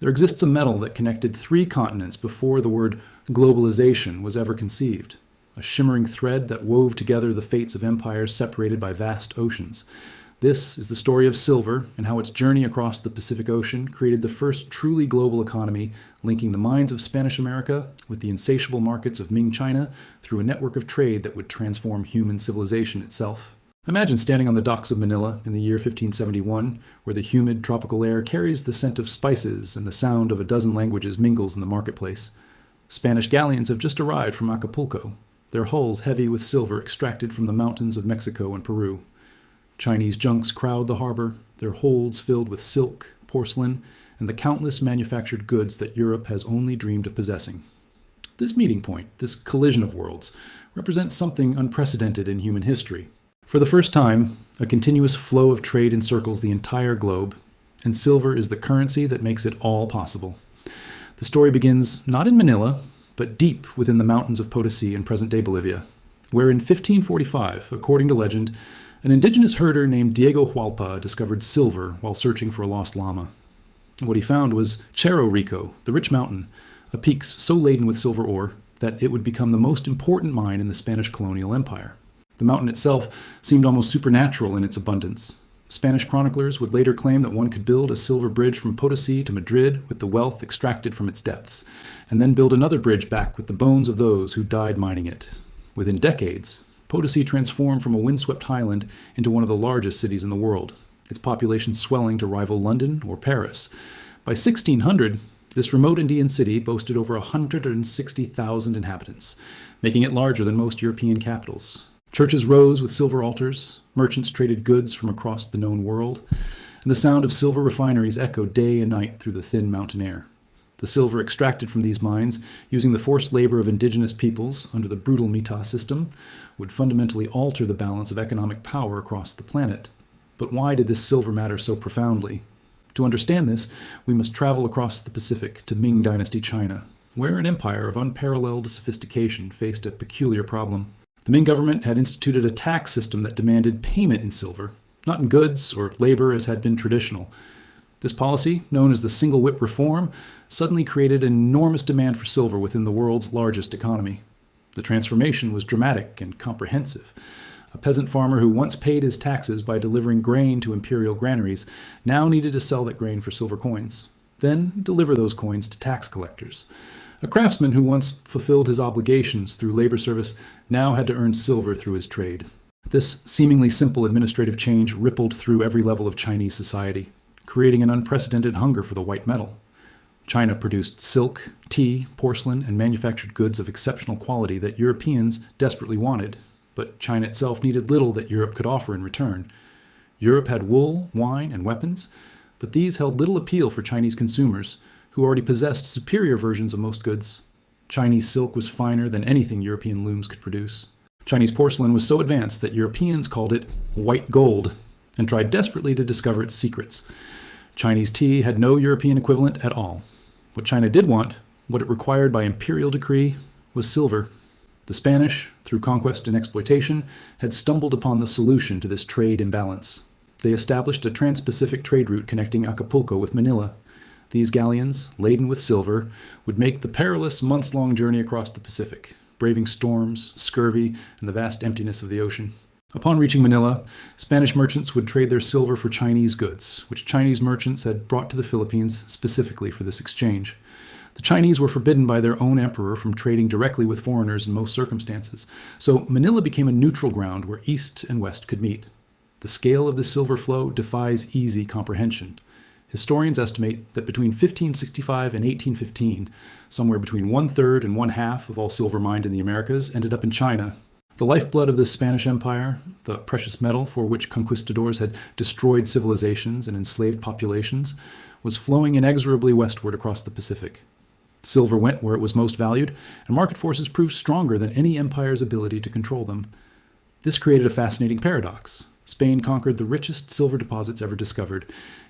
There exists a metal that connected 3 continents before the word globalization was ever conceived, a shimmering thread that wove together the fates of empires separated by vast oceans. This is the story of silver and how its journey across the Pacific Ocean created the first truly global economy, linking the mines of Spanish America with the insatiable markets of Ming China through a network of trade that would transform human civilization itself. Imagine standing on the docks of Manila in the year 1571, where the humid tropical air carries the scent of spices and the sound of a dozen languages mingles in the marketplace. Spanish galleons have just arrived from Acapulco, their hulls heavy with silver extracted from the mountains of Mexico and Peru. Chinese junks crowd the harbor, their holds filled with silk, porcelain, and the countless manufactured goods that Europe has only dreamed of possessing. This meeting point, this collision of worlds, represents something unprecedented in human history. For the first time, a continuous flow of trade encircles the entire globe, and silver is the currency that makes it all possible. The story begins not in Manila, but deep within the mountains of Potosí in present-day Bolivia, where in 1545, according to legend, an indigenous herder named Diego Hualpa discovered silver while searching for a lost llama. What he found was Cerro Rico, the rich mountain, a peak so laden with silver ore that it would become the most important mine in the Spanish colonial empire. The mountain itself seemed almost supernatural in its abundance. Spanish chroniclers would later claim that one could build a silver bridge from Potosí to Madrid with the wealth extracted from its depths, and then build another bridge back with the bones of those who died mining it. Within decades, Potosí transformed from a windswept highland into one of the largest cities in the world, its population swelling to rival London or Paris. By 1600, this remote Indian city boasted over 160,000 inhabitants, making it larger than most European capitals. Churches rose with silver altars, merchants traded goods from across the known world, and the sound of silver refineries echoed day and night through the thin mountain air. The silver extracted from these mines, using the forced labor of indigenous peoples under the brutal Mita system, would fundamentally alter the balance of economic power across the planet. But why did this silver matter so profoundly? To understand this, we must travel across the Pacific to Ming Dynasty China, where an empire of unparalleled sophistication faced a peculiar problem. The Ming government had instituted a tax system that demanded payment in silver, not in goods or labor as had been traditional. This policy, known as the Single Whip Reform, suddenly created an enormous demand for silver within the world's largest economy. The transformation was dramatic and comprehensive. A peasant farmer who once paid his taxes by delivering grain to imperial granaries now needed to sell that grain for silver coins, then deliver those coins to tax collectors. A craftsman who once fulfilled his obligations through labor service now had to earn silver through his trade. This seemingly simple administrative change rippled through every level of Chinese society, creating an unprecedented hunger for the white metal. China produced silk, tea, porcelain, and manufactured goods of exceptional quality that Europeans desperately wanted, but China itself needed little that Europe could offer in return. Europe had wool, wine, and weapons, but these held little appeal for Chinese consumers, who already possessed superior versions of most goods. Chinese silk was finer than anything European looms could produce. Chinese porcelain was so advanced that Europeans called it white gold and tried desperately to discover its secrets. Chinese tea had no European equivalent at all. What China did want, what it required by imperial decree, was silver. The Spanish, through conquest and exploitation, had stumbled upon the solution to this trade imbalance. They established a trans-Pacific trade route connecting Acapulco with Manila. These galleons, laden with silver, would make the perilous months-long journey across the Pacific, braving storms, scurvy, and the vast emptiness of the ocean. Upon reaching Manila, Spanish merchants would trade their silver for Chinese goods, which Chinese merchants had brought to the Philippines specifically for this exchange. The Chinese were forbidden by their own emperor from trading directly with foreigners in most circumstances, so Manila became a neutral ground where East and West could meet. The scale of the silver flow defies easy comprehension. Historians estimate that between 1565 and 1815, somewhere between 1/3 and 1/2 of all silver mined in the Americas ended up in China. The lifeblood of the Spanish Empire, the precious metal for which conquistadors had destroyed civilizations and enslaved populations, was flowing inexorably westward across the Pacific. Silver went where it was most valued, and market forces proved stronger than any empire's ability to control them. This created a fascinating paradox. Spain conquered the richest silver deposits ever discovered,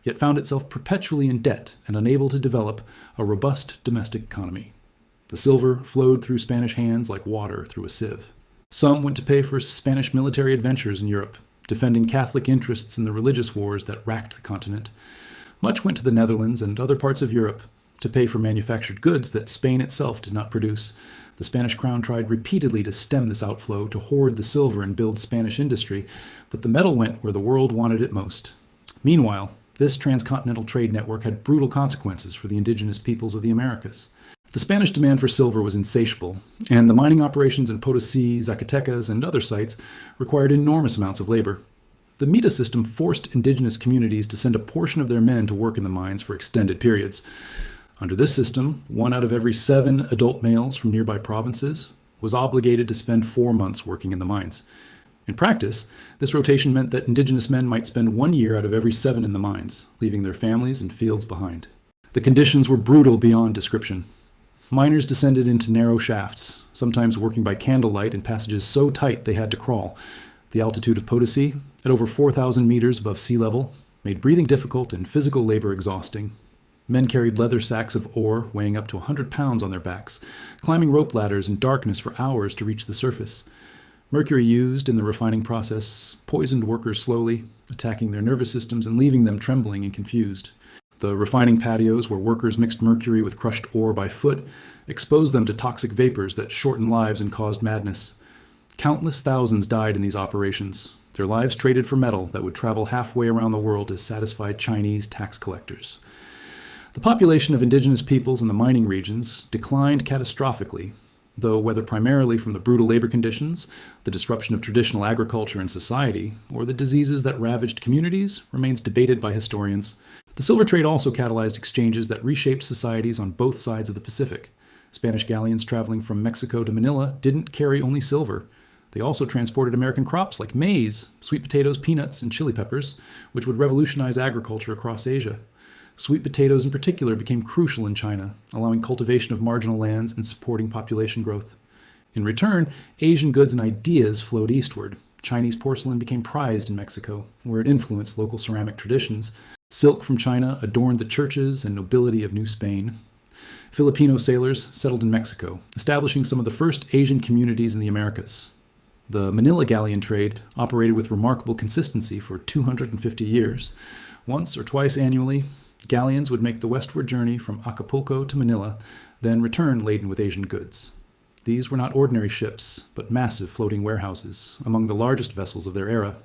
yet found itself perpetually in debt and unable to develop a robust domestic economy. The silver flowed through Spanish hands like water through a sieve. Some went to pay for Spanish military adventures in Europe, defending Catholic interests in the religious wars that racked the continent. Much went to the Netherlands and other parts of Europe, to pay for manufactured goods that Spain itself did not produce. The Spanish crown tried repeatedly to stem this outflow, to hoard the silver and build Spanish industry, but the metal went where the world wanted it most. Meanwhile, this transcontinental trade network had brutal consequences for the indigenous peoples of the Americas. The Spanish demand for silver was insatiable, and the mining operations in Potosí, Zacatecas, and other sites required enormous amounts of labor. The Mita system forced indigenous communities to send a portion of their men to work in the mines for extended periods. Under this system, 1 out of every 7 adult males from nearby provinces was obligated to spend 4 months working in the mines. In practice, this rotation meant that indigenous men might spend 1 year out of every 7 in the mines, leaving their families and fields behind. The conditions were brutal beyond description. Miners descended into narrow shafts, sometimes working by candlelight in passages so tight they had to crawl. The altitude of Potosí, at over 4,000 meters above sea level, made breathing difficult and physical labor exhausting. Men carried leather sacks of ore weighing up to 100 pounds on their backs, climbing rope ladders in darkness for hours to reach the surface. Mercury used in the refining process poisoned workers slowly, attacking their nervous systems and leaving them trembling and confused. The refining patios, where workers mixed mercury with crushed ore by foot, exposed them to toxic vapors that shortened lives and caused madness. Countless thousands died in these operations, their lives traded for metal that would travel halfway around the world to satisfy Chinese tax collectors. The population of indigenous peoples in the mining regions declined catastrophically, though whether primarily from the brutal labor conditions, the disruption of traditional agriculture and society, or the diseases that ravaged communities remains debated by historians. The silver trade also catalyzed exchanges that reshaped societies on both sides of the Pacific. Spanish galleons traveling from Mexico to Manila didn't carry only silver. They also transported American crops like maize, sweet potatoes, peanuts, and chili peppers, which would revolutionize agriculture across Asia. Sweet potatoes in particular became crucial in China, allowing cultivation of marginal lands and supporting population growth. In return, Asian goods and ideas flowed eastward. Chinese porcelain became prized in Mexico, where it influenced local ceramic traditions. Silk from China adorned the churches and nobility of New Spain. Filipino sailors settled in Mexico, establishing some of the first Asian communities in the Americas. The Manila Galleon trade operated with remarkable consistency for 250 years. Once or twice annually, galleons would make the westward journey from Acapulco to Manila, then return laden with Asian goods. These were not ordinary ships, but massive floating warehouses, among the largest vessels of their era.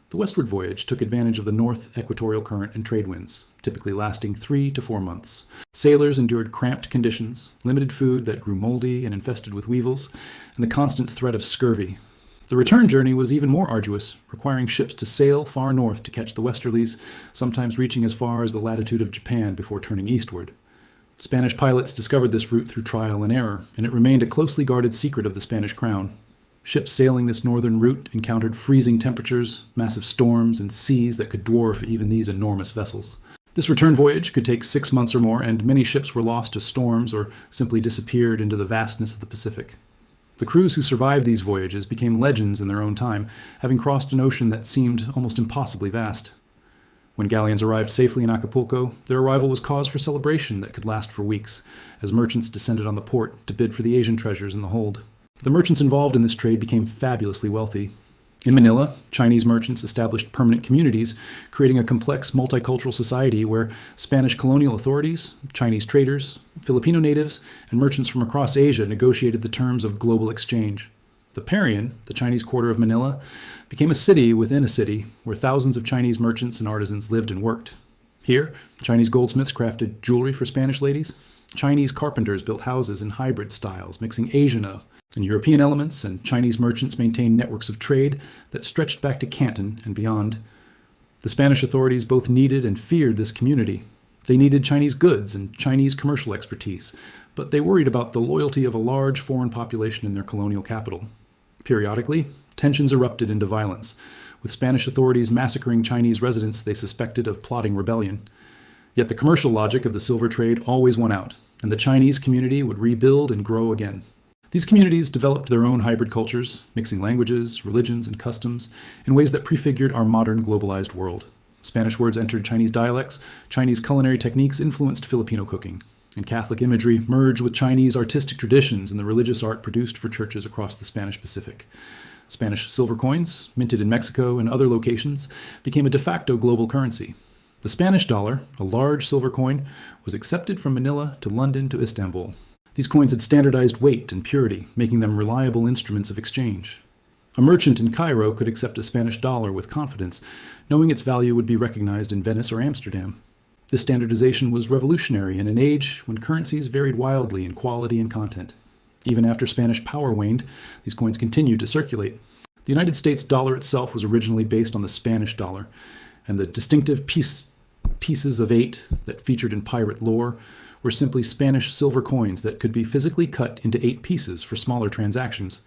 The westward voyage took advantage of the north equatorial current and trade winds, typically lasting 3 to 4 months. Sailors endured cramped conditions, limited food that grew moldy and infested with weevils, and the constant threat of scurvy. The return journey was even more arduous, requiring ships to sail far north to catch the westerlies, sometimes reaching as far as the latitude of Japan before turning eastward. Spanish pilots discovered this route through trial and error, and it remained a closely guarded secret of the Spanish crown. Ships sailing this northern route encountered freezing temperatures, massive storms, and seas that could dwarf even these enormous vessels. This return voyage could take 6 months or more, and many ships were lost to storms or simply disappeared into the vastness of the Pacific. The crews who survived these voyages became legends in their own time, having crossed an ocean that seemed almost impossibly vast. When galleons arrived safely in Acapulco, their arrival was cause for celebration that could last for weeks, as merchants descended on the port to bid for the Asian treasures in the hold. The merchants involved in this trade became fabulously wealthy. In Manila, Chinese merchants established permanent communities, creating a complex multicultural society where Spanish colonial authorities, Chinese traders, Filipino natives, and merchants from across Asia negotiated the terms of global exchange. The Parian, the Chinese quarter of Manila, became a city within a city where thousands of Chinese merchants and artisans lived and worked. Here, Chinese goldsmiths crafted jewelry for Spanish ladies. Chinese carpenters built houses in hybrid styles, mixing Asian and European elements, and Chinese merchants maintained networks of trade that stretched back to Canton and beyond. The Spanish authorities both needed and feared this community. They needed Chinese goods and Chinese commercial expertise, but they worried about the loyalty of a large foreign population in their colonial capital. Periodically, tensions erupted into violence, with Spanish authorities massacring Chinese residents they suspected of plotting rebellion. Yet the commercial logic of the silver trade always won out, and the Chinese community would rebuild and grow again. These communities developed their own hybrid cultures, mixing languages, religions, and customs in ways that prefigured our modern globalized world. Spanish words entered Chinese dialects, Chinese culinary techniques influenced Filipino cooking, and Catholic imagery merged with Chinese artistic traditions and the religious art produced for churches across the Spanish Pacific. Spanish silver coins, minted in Mexico and other locations, became a de facto global currency. The Spanish dollar, a large silver coin, was accepted from Manila to London to Istanbul. These coins had standardized weight and purity, making them reliable instruments of exchange. A merchant in Cairo could accept a Spanish dollar with confidence, knowing its value would be recognized in Venice or Amsterdam. This standardization was revolutionary in an age when currencies varied wildly in quality and content. Even after Spanish power waned, these coins continued to circulate. The United States dollar itself was originally based on the Spanish dollar, and the distinctive pieces of 8 that featured in pirate lore were simply Spanish silver coins that could be physically cut into 8 pieces for smaller transactions.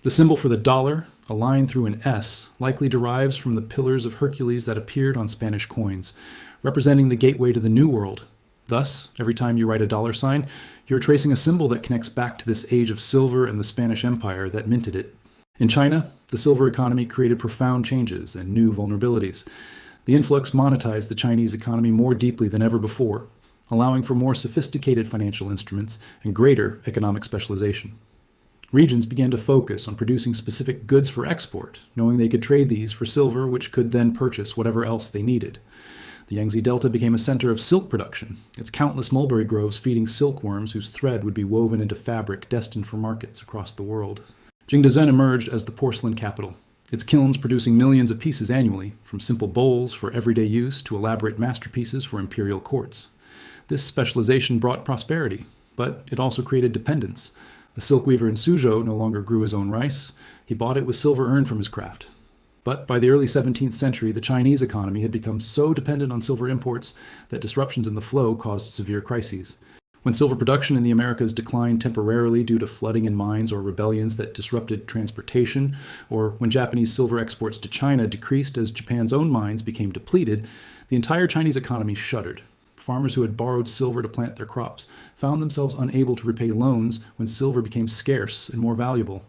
The symbol for the dollar, a line through an S, likely derives from the pillars of Hercules that appeared on Spanish coins, representing the gateway to the New World. Thus, every time you write a dollar sign, you're tracing a symbol that connects back to this age of silver and the Spanish Empire that minted it. In China, the silver economy created profound changes and new vulnerabilities. The influx monetized the Chinese economy more deeply than ever before, allowing for more sophisticated financial instruments and greater economic specialization. Regions began to focus on producing specific goods for export, knowing they could trade these for silver, which could then purchase whatever else they needed. The Yangtze Delta became a center of silk production, its countless mulberry groves feeding silkworms whose thread would be woven into fabric destined for markets across the world. Jingdezhen emerged as the porcelain capital, its kilns producing millions of pieces annually, from simple bowls for everyday use to elaborate masterpieces for imperial courts. This specialization brought prosperity, but it also created dependence. A silk weaver in Suzhou no longer grew his own rice. He bought it with silver earned from his craft. But by the early 17th century, the Chinese economy had become so dependent on silver imports that disruptions in the flow caused severe crises. When silver production in the Americas declined temporarily due to flooding in mines or rebellions that disrupted transportation, or when Japanese silver exports to China decreased as Japan's own mines became depleted, the entire Chinese economy shuddered. Farmers who had borrowed silver to plant their crops found themselves unable to repay loans when silver became scarce and more valuable.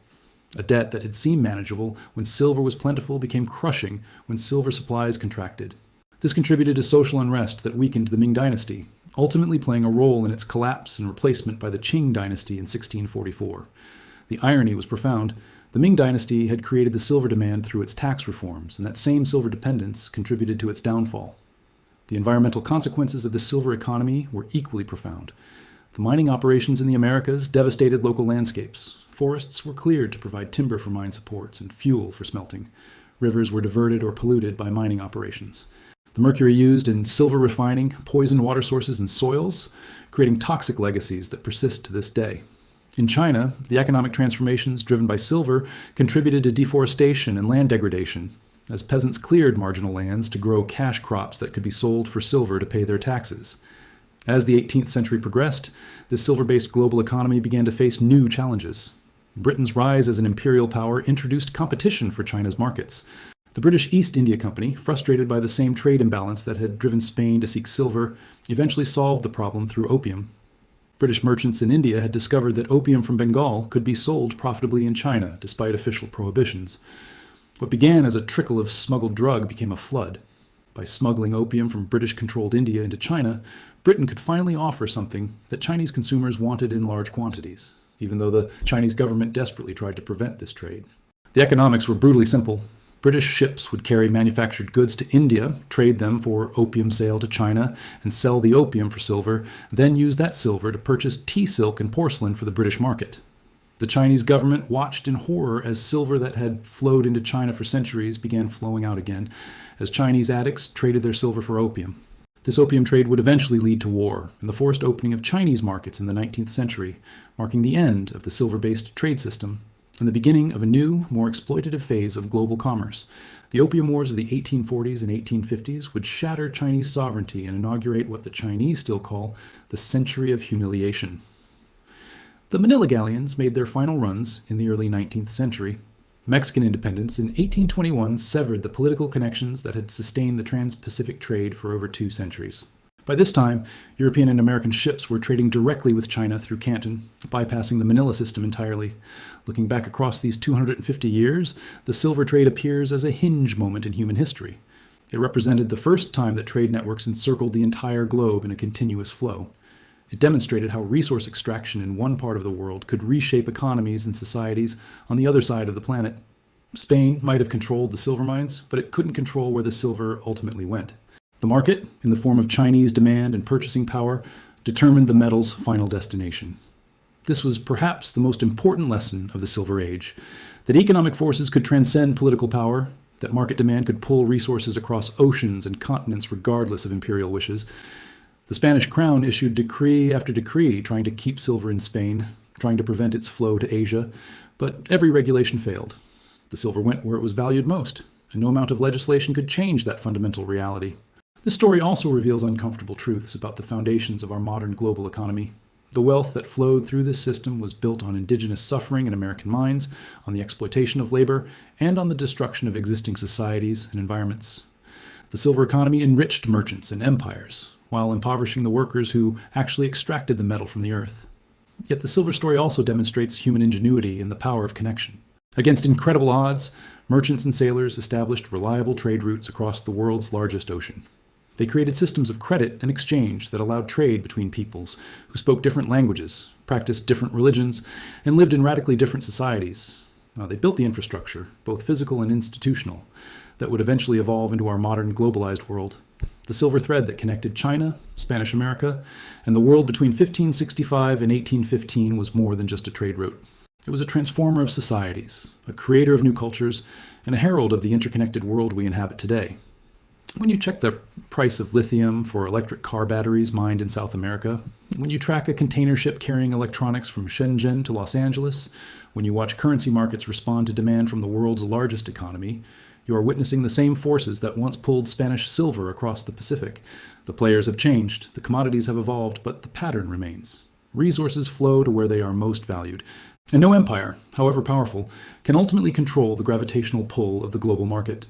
A debt that had seemed manageable when silver was plentiful became crushing when silver supplies contracted. This contributed to social unrest that weakened the Ming Dynasty, ultimately playing a role in its collapse and replacement by the Qing Dynasty in 1644. The irony was profound. The Ming Dynasty had created the silver demand through its tax reforms, and that same silver dependence contributed to its downfall. The environmental consequences of the silver economy were equally profound. The mining operations in the Americas devastated local landscapes. Forests were cleared to provide timber for mine supports and fuel for smelting. Rivers were diverted or polluted by mining operations. The mercury used in silver refining poisoned water sources and soils, creating toxic legacies that persist to this day. In China, the economic transformations driven by silver contributed to deforestation and land degradation, as peasants cleared marginal lands to grow cash crops that could be sold for silver to pay their taxes. As the 18th century progressed, this silver-based global economy began to face new challenges. Britain's rise as an imperial power introduced competition for China's markets. The British East India Company, frustrated by the same trade imbalance that had driven Spain to seek silver, eventually solved the problem through opium. British merchants in India had discovered that opium from Bengal could be sold profitably in China, despite official prohibitions. What began as a trickle of smuggled drug became a flood. By smuggling opium from British-controlled India into China, Britain could finally offer something that Chinese consumers wanted in large quantities, even though the Chinese government desperately tried to prevent this trade. The economics were brutally simple. British ships would carry manufactured goods to India, trade them for opium sale to China, and sell the opium for silver, then use that silver to purchase tea silk and porcelain for the British market. The Chinese government watched in horror as silver that had flowed into China for centuries began flowing out again, as Chinese addicts traded their silver for opium. This opium trade would eventually lead to war and the forced opening of Chinese markets in the 19th century, marking the end of the silver-based trade system and the beginning of a new, more exploitative phase of global commerce. The opium wars of the 1840s and 1850s would shatter Chinese sovereignty and inaugurate what the Chinese still call the Century of Humiliation. The Manila Galleons made their final runs in the early 19th century. Mexican independence in 1821 severed the political connections that had sustained the trans-Pacific trade for over 2 centuries. By this time, European and American ships were trading directly with China through Canton, bypassing the Manila system entirely. Looking back across these 250 years, the silver trade appears as a hinge moment in human history. It represented the first time that trade networks encircled the entire globe in a continuous flow. It demonstrated how resource extraction in one part of the world could reshape economies and societies on the other side of the planet. Spain might have controlled the silver mines, but it couldn't control where the silver ultimately went. The market, in the form of Chinese demand and purchasing power, determined the metal's final destination. This was perhaps the most important lesson of the Silver Age, that economic forces could transcend political power, that market demand could pull resources across oceans and continents regardless of imperial wishes. The Spanish crown issued decree after decree trying to keep silver in Spain, trying to prevent its flow to Asia, but every regulation failed. The silver went where it was valued most, and no amount of legislation could change that fundamental reality. This story also reveals uncomfortable truths about the foundations of our modern global economy. The wealth that flowed through this system was built on indigenous suffering in American mines, on the exploitation of labor, and on the destruction of existing societies and environments. The silver economy enriched merchants and empires, while impoverishing the workers who actually extracted the metal from the earth. Yet the silver story also demonstrates human ingenuity and the power of connection. Against incredible odds, merchants and sailors established reliable trade routes across the world's largest ocean. They created systems of credit and exchange that allowed trade between peoples who spoke different languages, practiced different religions, and lived in radically different societies. They built the infrastructure, both physical and institutional, that would eventually evolve into our modern globalized world. The silver thread that connected China, Spanish America, and the world between 1565 and 1815 was more than just a trade route. It was a transformer of societies, a creator of new cultures, and a herald of the interconnected world we inhabit today. When you check the price of lithium for electric car batteries mined in South America, when you track a container ship carrying electronics from Shenzhen to Los Angeles, when you watch currency markets respond to demand from the world's largest economy, you are witnessing the same forces that once pulled Spanish silver across the Pacific. The players have changed, the commodities have evolved, but the pattern remains. Resources flow to where they are most valued, and no empire, however powerful, can ultimately control the gravitational pull of the global market.